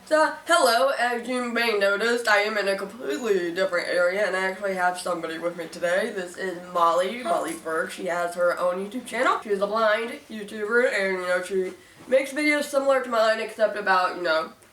So, hello, as you may notice, I am in a completely different area, and I actually have somebody with me today. This is Molly Burke. She has her own YouTube channel. She's a blind YouTuber, and, she makes videos similar to mine, except about,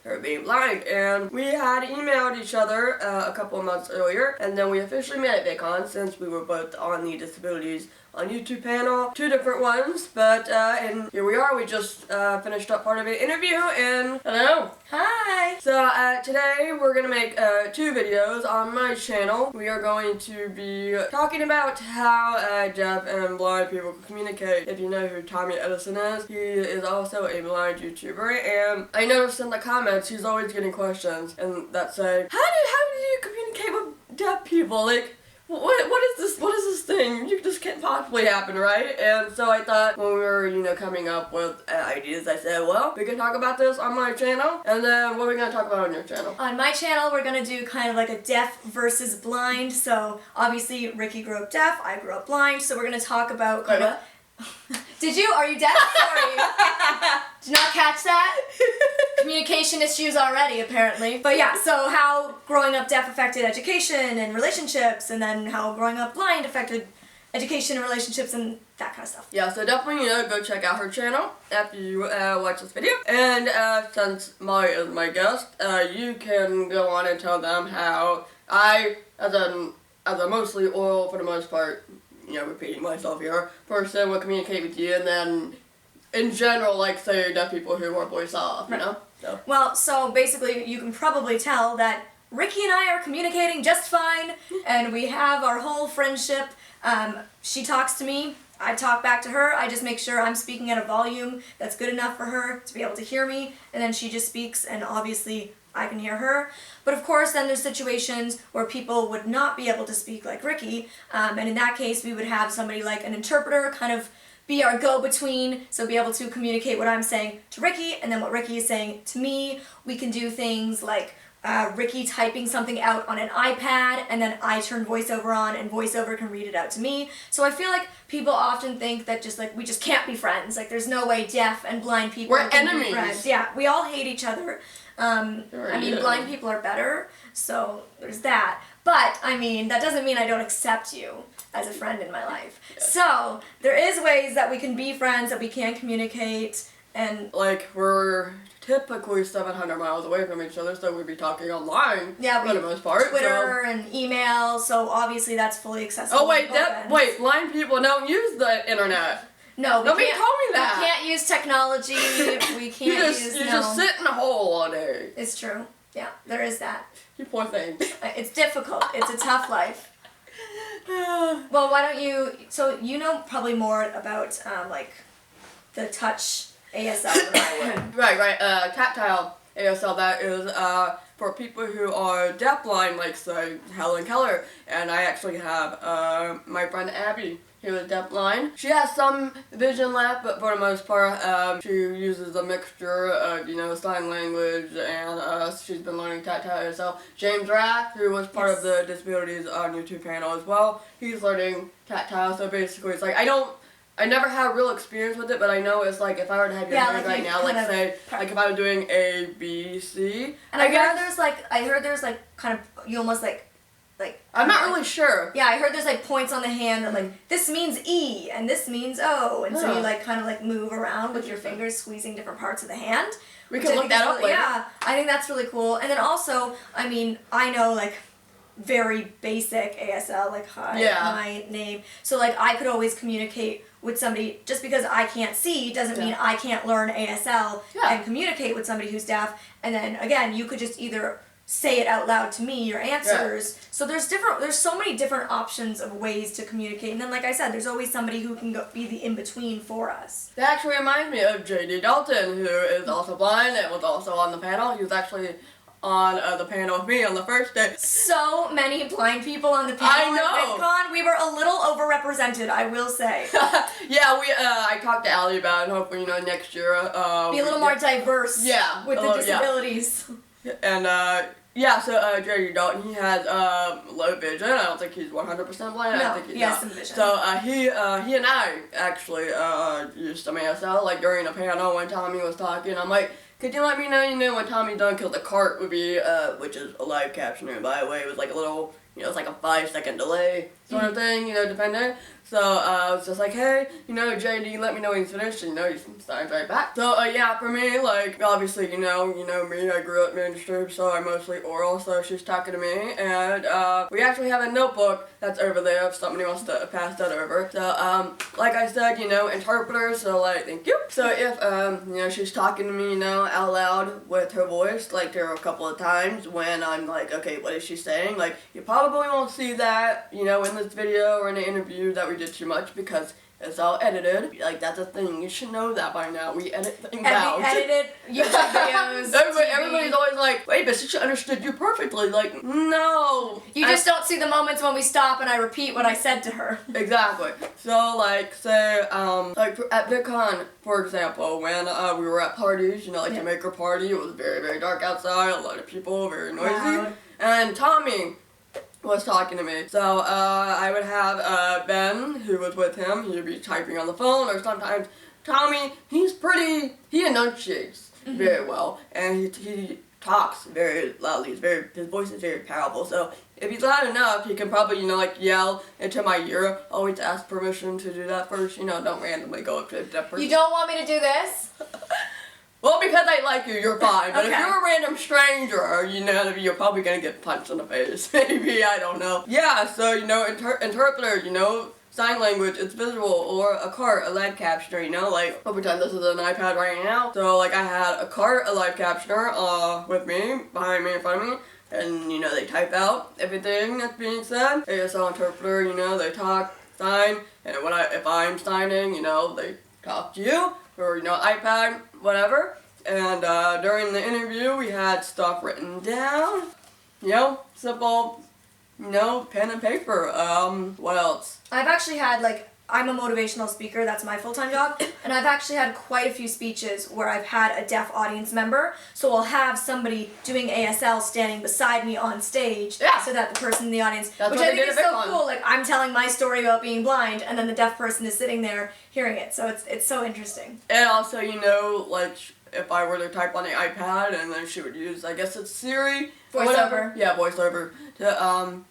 her being blind. And we had emailed each other a couple of months earlier, and then we officially met at VidCon since we were both on the Disabilities on YouTube panel. 2 different ones, but and here we are. We just finished up part of an interview, and hello. Hi! So today we're going to make 2 videos on my channel. We are going to be talking about how deaf and blind people communicate. If you know who Tommy Edison is, he is also a blind YouTuber, and I noticed in the comments he's always getting questions and that say, how do you communicate with deaf people? Like, what is this thing? You just can't possibly happen, right? And so I thought when we were, coming up with ideas, I said, well, we can talk about this on my channel, and then what are we going to talk about on your channel? On my channel, we're going to do kind of like a deaf versus blind. So obviously, Rikki grew up deaf, I grew up blind, so we're going to talk about kind of... Did you? Are you deaf? Sorry. Did you not catch that? Communication issues already, apparently. But yeah, so how growing up deaf affected education and relationships, and then how growing up blind affected education and relationships and that kind of stuff. Yeah, so definitely, go check out her channel after you watch this video. And since Molly is my guest, you can go on and tell them how I, as a mostly oral, for the most part, repeating myself here, person will communicate with you, and then in general, like, say, deaf people who are voice off, So. Well, so basically, you can probably tell that Rikki and I are communicating just fine, and we have our whole friendship. She talks to me, I talk back to her, I just make sure I'm speaking at a volume that's good enough for her to be able to hear me, and then she just speaks, and obviously I can hear her. But of course, then there's situations where people would not be able to speak like Rikki, and in that case, we would have somebody like an interpreter kind of be our go-between, so be able to communicate what I'm saying to Rikki, and then what Rikki is saying to me. We can do things like Rikki typing something out on an iPad, and then I turn voiceover on, and voiceover can read it out to me. So I feel like people often think that we just can't be friends. Like, there's no way deaf and blind people can be friends. Yeah, we all hate each other. Blind people are better, so there's that. But, that doesn't mean I don't accept you as a friend in my life. Yeah. So, there is ways that we can be friends, that we can communicate, and... Like, we're typically 700 miles away from each other, so we'd be talking online for the most part. Twitter and email, so obviously that's fully accessible. Oh, wait, blind people don't use the internet. No, nobody told me that. We can't use technology. We can't you just sit in a hole all day. It's true. Yeah, there is that. You poor thing. It's difficult. It's a tough life. Well, why don't you... So you know probably more about the touch ASL than I would. Right. Tactile ASL. That is for people who are deafblind, like say Helen Keller. And I actually have my friend Abby, who is deafblind. She has some vision left, but for the most part, she uses a mixture of, sign language, and she's been learning Tactile ASL. James Rath, who was part of the Disabilities on YouTube panel as well, he's learning Tactile. So basically, it's like I never had real experience with it, but I know it's like if I were to have your hand right now, like say, like if I was doing A, B, C. And I heard there's kind of, you almost like I'm not really sure. Yeah, I heard there's points on the hand that this means E and this means O, and so you kind of move around with your fingers squeezing different parts of the hand. We can look that up later. Yeah, I think that's really cool. And then also, I know very basic ASL, hi, name. So I could always communicate with somebody. Just because I can't see doesn't mean I can't learn ASL and communicate with somebody who's deaf. And then again, you could just either say it out loud to me, your answers. Yeah. So there's so many different options of ways to communicate. And then, like I said, there's always somebody who can be the in-between for us. That actually reminds me of J.D. Dalton, who is also blind and was also on the panel. He was actually on the panel with me on the first day. So many blind people on the panel. I know. At VidCon. We were a little overrepresented, I will say. Yeah, I talked to Allie about it, and hopefully, next year... be a little more diverse. Yeah. With the disabilities. Yeah. And, so J.D. Dalton, he has low vision. I don't think he's 100% blind. No, I think he has some vision. So he and I actually used some ASL, during a panel when Tommy was talking. I'm like, could you let me know, when Tommy Dunn killed the cart would be, which is a live captioner, by the way. It was like a little, it's like a 5-second delay sort of thing, depending. So, I was just like, hey, JD, let me know when he's finished, and, he signs right back. So, yeah, for me, like, obviously, me, I grew up in the industry, so I'm mostly oral, so she's talking to me, and, we actually have a notebook that's over there if somebody wants to pass that over. So, like I said, interpreters, so, like, thank you. So, if, she's talking to me, out loud with her voice, like, there are a couple of times when I'm like, okay, what is she saying? Like, you probably won't see that, in this video or in the interview that we did too much because it's all edited. Like, that's a thing. You should know that by now. We edit things out. Edited YouTube videos. Everybody's always like, wait, but she understood you perfectly. Like, no. You just don't see the moments when we stop and I repeat what I said to her. Exactly. So, like, say, like, at VidCon, for example, when we were at parties, like the maker party, it was very, very dark outside, a lot of people, very noisy. Loud. And Tommy was talking to me. So, I would have, Ben, who was with him, he would be typing on the phone, or sometimes Tommy, he enunciates very well, and he talks very loudly, his voice is very powerful, so if he's loud enough, he can probably, like, yell into my ear. Always ask permission to do that first, don't randomly go up to a deaf person. You don't want me to do this? Well, because I like you, you're fine. But Okay. if you're a random stranger, you're probably gonna get punched in the face. Maybe, I don't know. Yeah, so, interpreter, sign language, it's visual, or a cart, a live captioner, like, I'll pretend this is an iPad right now. So, like, I had a cart, a live captioner, with me, behind me, in front of me. And, they type out everything that's being said. ASL interpreter, they talk, sign, and if I'm signing, they talk to you, or, iPad, whatever. And during the interview, we had stuff written down. Simple, pen and paper. What else? I've actually had, like, I'm a motivational speaker, that's my full-time job, and I've actually had quite a few speeches where I've had a deaf audience member, so I'll have somebody doing ASL standing beside me on stage, so that the person in the audience, That's which what I they think did is at so VidCon. cool, like, I'm telling my story about being blind, and then the deaf person is sitting there hearing it, so it's so interesting. And also, like, if I were to type on the iPad, and then she would use, I guess it's Siri? or Voiceover. whatever. Yeah, voiceover. To,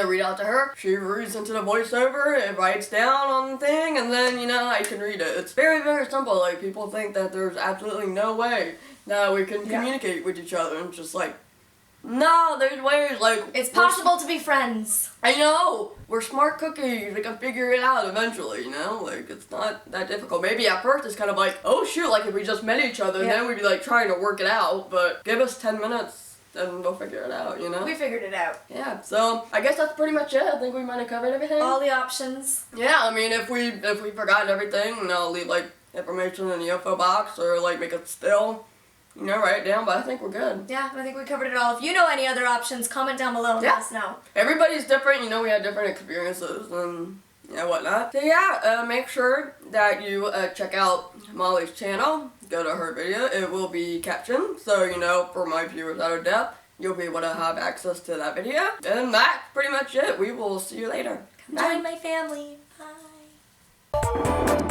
read out to her. She reads into the voiceover, it writes down on the thing, and then, I can read it. It's very, very simple. Like, people think that there's absolutely no way that we can communicate with each other. And it's just like, no, there's ways. Like, It's possible to be friends. I know! We're smart cookies. We can figure it out eventually, Like, it's not that difficult. Maybe at first it's kind of like, oh shoot, like if we just met each other, then we'd be like trying to work it out. But give us 10 minutes. And we'll figure it out, We figured it out. Yeah, so I guess that's pretty much it. I think we might have covered everything. All the options. Yeah, I mean, if we forgot everything, I'll leave, like, information in the info box or, like, make it still, write it down, but I think we're good. Yeah, I think we covered it all. If you know any other options, comment down below and let us know. Everybody's different, we had different experiences and, whatnot. So, yeah, make sure that you check out Molly's channel. Go to her video. It will be captioned, so, for my viewers that are deaf, you'll be able to have access to that video. And that's pretty much it. We will see you later. Join my family. Bye.